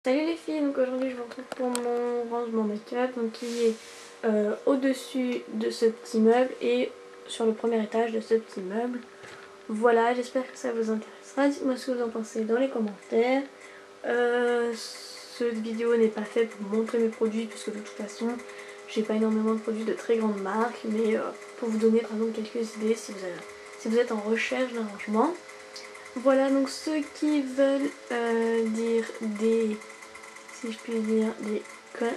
Salut les filles, donc aujourd'hui je vous retrouve pour mon rangement make-up, donc qui est au-dessus de ce petit meuble et sur le premier étage de ce petit meuble. Voilà, j'espère que ça vous intéressera, dites-moi ce que vous en pensez dans les commentaires. Cette vidéo n'est pas faite pour montrer mes produits puisque de toute façon j'ai pas énormément de produits de très grande marque, mais pour vous donner par exemple quelques idées si vous êtes en recherche d'un rangement. Voilà, donc ceux qui veulent dire des... si je puis dire, des connes.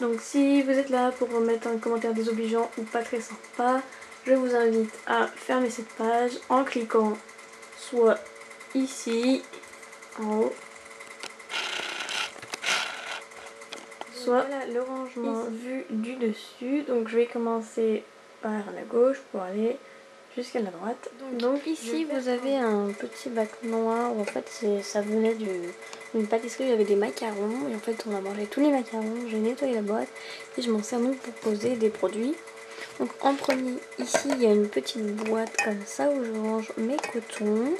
Donc si vous êtes là pour mettre un commentaire désobligeant ou pas très sympa, je vous invite à fermer cette page en cliquant soit ici, en haut, soit voilà, le rangement ici, vu du dessus. Donc je vais commencer par la gauche pour aller jusqu'à la droite. Donc ici vous avez un petit bac noir où en fait ça venait d'une pâtisserie où il y avait des macarons et en fait on a mangé tous les macarons, j'ai nettoyé la boîte et je m'en sers donc pour poser des produits. Donc en premier ici il y a une petite boîte comme ça où je range mes cotons.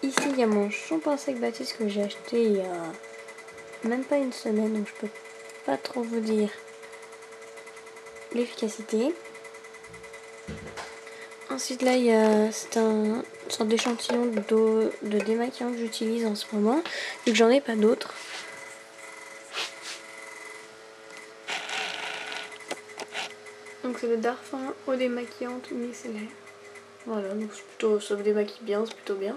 Ici il y a mon shampoing sec Baptiste que j'ai acheté il y a même pas une semaine, donc je peux pas trop vous dire l'efficacité. Ensuite là c'est une sorte d'échantillon de démaquillant que j'utilise en ce moment, vu que j'en ai pas d'autres. Donc c'est le Darphin eau démaquillante micellaire. Voilà, donc c'est plutôt, ça me démaquille bien, c'est plutôt bien.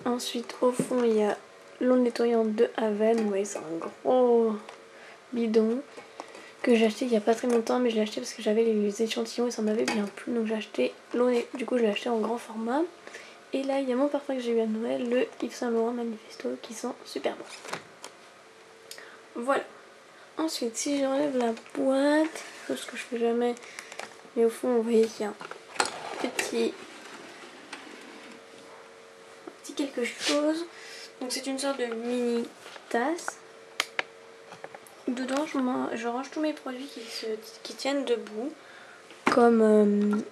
Ensuite au fond il y a l'eau nettoyante de Haven, vous voyez c'est un gros bidon que j'ai acheté il n'y a pas très longtemps, mais je l'ai acheté parce que j'avais les échantillons et ça m'avait bien plu, donc j'ai acheté l'eau, du coup je l'ai acheté en grand format. Et là il y a mon parfum que j'ai eu à Noël, le Yves Saint Laurent Manifesto, qui sent super bon. Voilà. Ensuite si j'enlève la boîte, chose que je fais jamais, mais au fond vous voyez qu'il y a un petit quelque chose. Donc c'est une sorte de mini tasse. Dedans je range tous mes produits qui tiennent debout, comme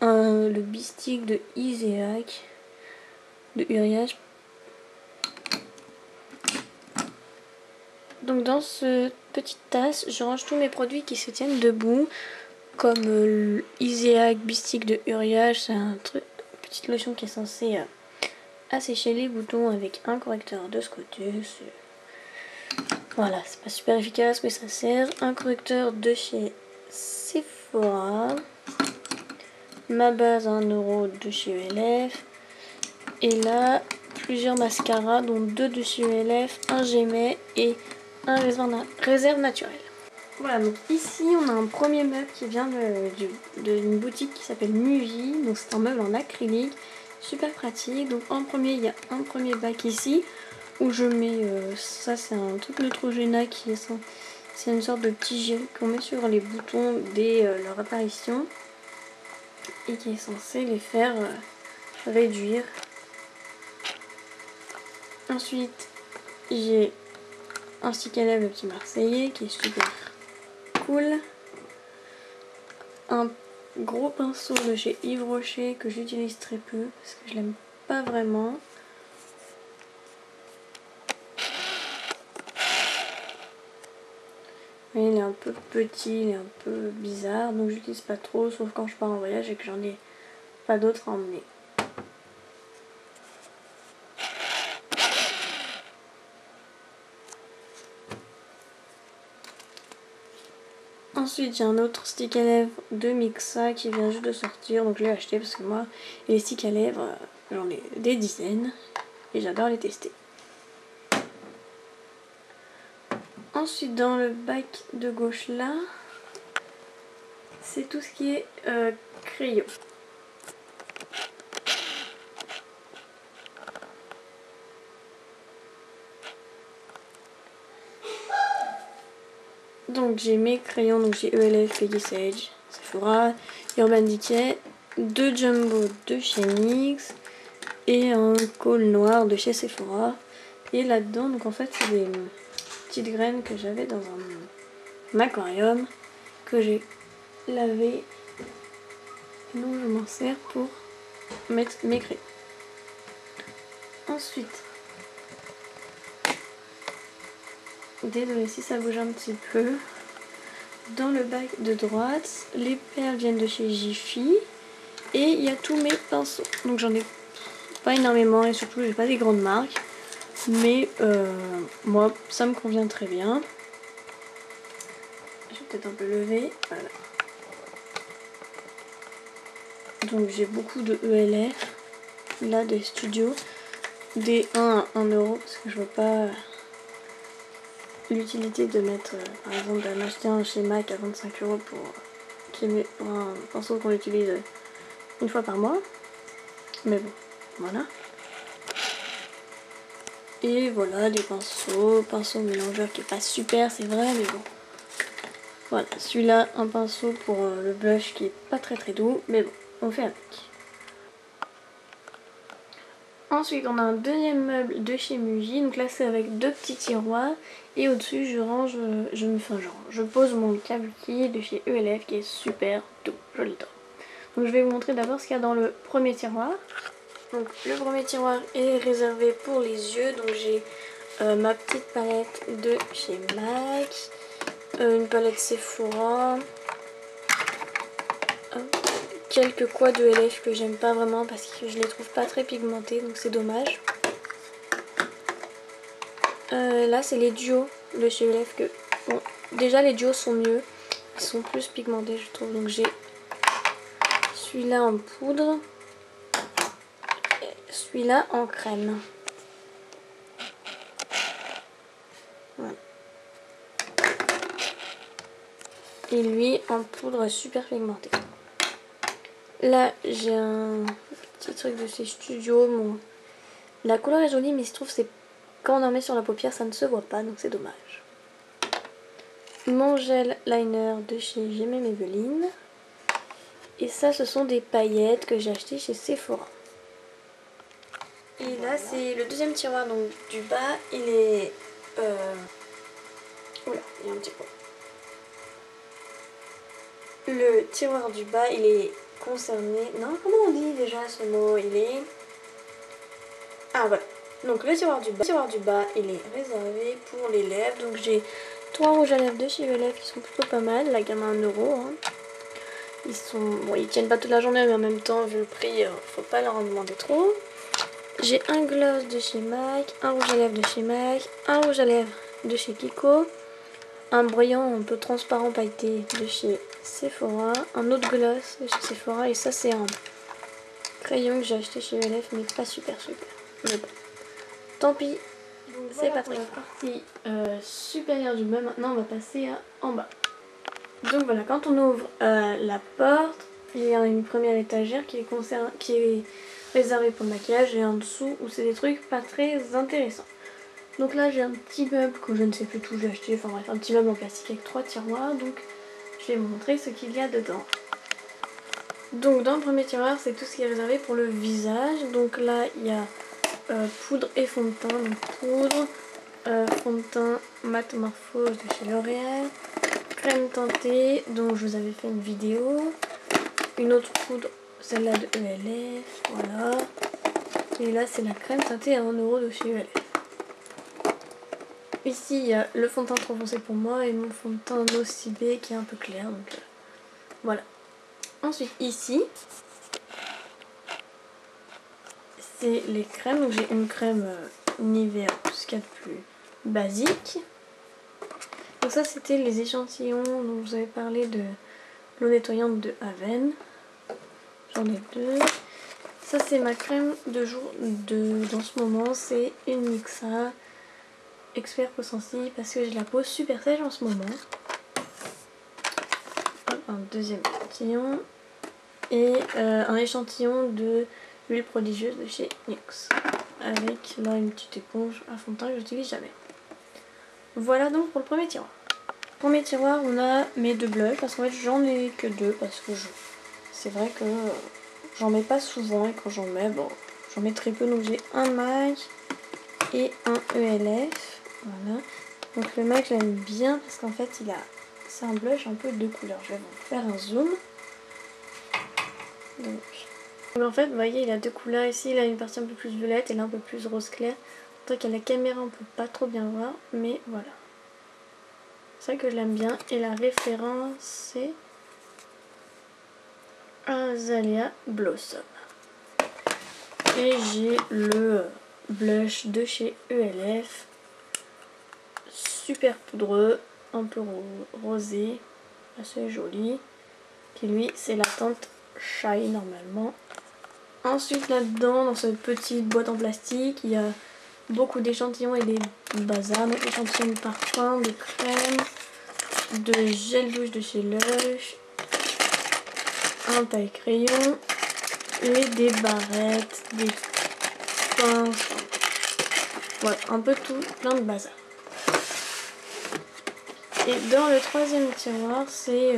le bistic de Iséac de Uriage. Donc dans cette petite tasse je range tous mes produits qui se tiennent debout, comme Iséac bistic de Uriage, c'est une petite lotion qui est censée assécher les boutons avec un correcteur de Scotus. Voilà, c'est pas super efficace mais ça sert. Un correcteur de chez Sephora, ma base à 1€ de chez ELF, et là plusieurs mascaras dont 2 de chez ELF, un Gémet et un réserve naturelle. Voilà, donc ici on a un premier meuble qui vient d'une boutique qui s'appelle Muvi. Donc c'est un meuble en acrylique, super pratique. Donc en premier il y a un premier bac ici où je mets, ça c'est un truc Neutrogena qui est c'est une sorte de petit gel qu'on met sur les boutons dès leur apparition et qui est censé les faire réduire. Ensuite j'ai un stick à lèvres, le petit Marseillais, qui est super cool. Un gros pinceau de chez Yves Rocher que j'utilise très peu parce que je l'aime pas vraiment. Mais il est un peu petit, il est un peu bizarre, donc j'utilise pas trop, sauf quand je pars en voyage et que j'en ai pas d'autres à emmener. Ensuite j'ai un autre stick à lèvres de Mixa qui vient juste de sortir, donc je l'ai acheté parce que moi les sticks à lèvres j'en ai des dizaines et j'adore les tester. Ensuite dans le bac de gauche là, c'est tout ce qui est crayon. Donc j'ai mes crayons, donc j'ai ELF, Peggy Sage, Sephora, Urban Decay, 2 Jumbo de chez NYX et un col noir de chez Sephora. Et là-dedans, donc en fait c'est des petites graines que j'avais dans un aquarium que j'ai lavé Donc je m'en sers pour mettre mes crayons. Ensuite, désolé si ça bouge un petit peu. Dans le bac de droite, les perles viennent de chez Jiffy. Et il y a tous mes pinceaux. Donc j'en ai pas énormément et surtout j'ai pas des grandes marques. Mais moi ça me convient très bien. Je vais peut-être un peu lever. Voilà. Donc j'ai beaucoup de ELF. Là des studios. Des 1 à 1 euro. Parce que je vois pas l'utilité de mettre par exemple d'en acheter un chez MAC à 25 euros pour un pinceau qu'on utilise une fois par mois. Mais bon, voilà. Et voilà des pinceau mélangeur qui est pas super, c'est vrai, mais bon. Voilà, celui-là, un pinceau pour le blush qui est pas très doux, mais bon, on fait avec. Ensuite, on a un deuxième meuble de chez Muji, donc là c'est avec 2 petits tiroirs. Et au-dessus, je pose mon kabuki de chez ELF qui est super doux, je l'adore. Donc je vais vous montrer d'abord ce qu'il y a dans le premier tiroir. Donc le premier tiroir est réservé pour les yeux, donc j'ai ma petite palette de chez MAC, une palette Sephora, quelques quads de LF que j'aime pas vraiment parce que je les trouve pas très pigmentés, donc c'est dommage. Là c'est les duos de chez LF que, bon, déjà les duos sont mieux, ils sont plus pigmentés je trouve, donc j'ai celui-là en poudre, et celui-là en crème. Voilà. Et lui en poudre super pigmentée. Là j'ai un petit truc de chez Studio. Bon, la couleur est jolie mais il se trouve c'est quand on en met sur la paupière ça ne se voit pas donc c'est dommage. Mon gel liner de chez J'aimais Maybelline. Et ça ce sont des paillettes que j'ai achetées chez Sephora. Et là c'est le deuxième tiroir donc du bas, il est... Oula, il y a un petit peu. Le tiroir du bas il est concerné... Non, comment on dit déjà ce mot? Il est... Ah voilà. Donc le tiroir du bas il est réservé pour les lèvres. Donc j'ai 3 rouges à lèvres de chez lèvres qui sont plutôt pas mal. La gamme à 1 euro. Hein. Ils tiennent pas toute la journée mais en même temps vu le prix faut pas leur en demander trop. J'ai un gloss de chez MAC, un rouge à lèvres de chez MAC, un rouge à lèvres de chez Kiko, un brillant un peu transparent pailleté de chez Sephora, un autre gloss de chez Sephora et ça c'est un crayon que j'ai acheté chez LF mais pas super. Mais bon, tant pis, c'est pas très grave. Partie supérieure du meuble, maintenant on va passer en bas. Donc voilà, quand on ouvre la porte, il y a une première étagère qui est réservée pour le maquillage et en dessous où c'est des trucs pas très intéressants. Donc là j'ai un petit meuble que je ne sais plus où j'ai acheté, enfin bref, un petit meuble en plastique avec 3 tiroirs, donc je vais vous montrer ce qu'il y a dedans. Donc dans le premier tiroir c'est tout ce qui est réservé pour le visage, donc là il y a poudre et fond de teint, donc poudre, fond de teint Matte Morphose de chez L'Oréal, crème teintée dont je vous avais fait une vidéo, une autre poudre, celle-là de ELF, voilà, et là c'est la crème teintée à 1 euro de chez ELF. Ici il y a le fond de teint trop foncé pour moi et mon fond de teint Nocibé qui est un peu clair, donc voilà. Ensuite ici c'est les crèmes, donc j'ai une crème Nivea, ce qu'il y a de plus basique. Donc ça c'était les échantillons dont je vous avais parlé de l'eau nettoyante de Aven. J'en ai 2. Ça c'est ma crème de jour dans ce moment, c'est une Nixa Expert Peau Sensible parce que j'ai la peau super sèche en ce moment. Hop, un deuxième échantillon et un échantillon de l'huile prodigieuse de chez NYX avec là une petite éponge à fond de teint que j'utilise jamais. Voilà donc pour le premier tiroir. Premier tiroir on a mes 2 blushs parce qu'en fait j'en ai que 2 parce que c'est vrai que j'en mets pas souvent et quand j'en mets, bon, j'en mets très peu. Donc j'ai un MAC et un ELF. Voilà. Donc le MAC j'aime bien parce qu'en fait c'est un blush un peu de couleurs. Je vais vous faire un zoom. Donc en fait, vous voyez, il a deux couleurs. Ici, il a une partie un peu plus violette et là un peu plus rose clair. Donc qu'à la caméra, on peut pas trop bien voir, mais voilà. C'est vrai que je l'aime bien. Et la référence, c'est Azalea Blossom. Et j'ai le blush de chez ELF. Super poudreux, un peu rosé, assez joli. Qui lui, c'est la teinte Shy normalement. Ensuite, là-dedans, dans cette petite boîte en plastique, il y a beaucoup d'échantillons et des bazars. Donc échantillons de parfum, de crème, de gel douche de chez Lush, un taille-crayon et des barrettes, des pinces. Voilà, un peu tout, plein de bazar. Et dans le troisième tiroir, c'est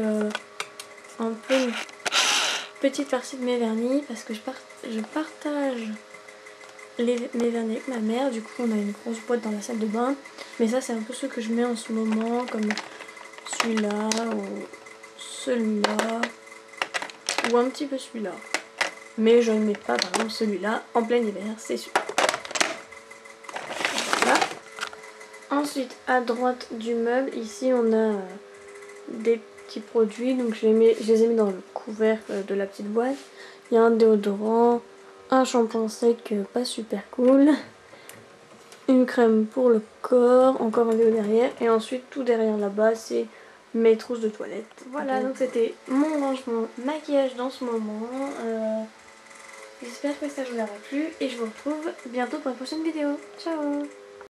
un peu une petite partie de mes vernis parce que je partage mes vernis avec ma mère. Du coup, on a une grosse boîte dans la salle de bain. Mais ça, c'est un peu ceux que je mets en ce moment, comme celui-là ou celui-là ou un petit peu celui-là. Mais je ne mets pas, par exemple, celui-là en plein hiver, c'est sûr. Voilà. Ensuite, à droite du meuble, ici, on a des petits produits. Donc, je les ai mis dans le couvercle de la petite boîte. Il y a un déodorant, un shampoing sec pas super cool, une crème pour le corps, encore un déo derrière. Et ensuite, tout derrière là-bas, c'est mes trousses de toilette. Voilà, donc c'était mon rangement maquillage dans ce moment. J'espère que ça vous aura plu et je vous retrouve bientôt pour une prochaine vidéo. Ciao!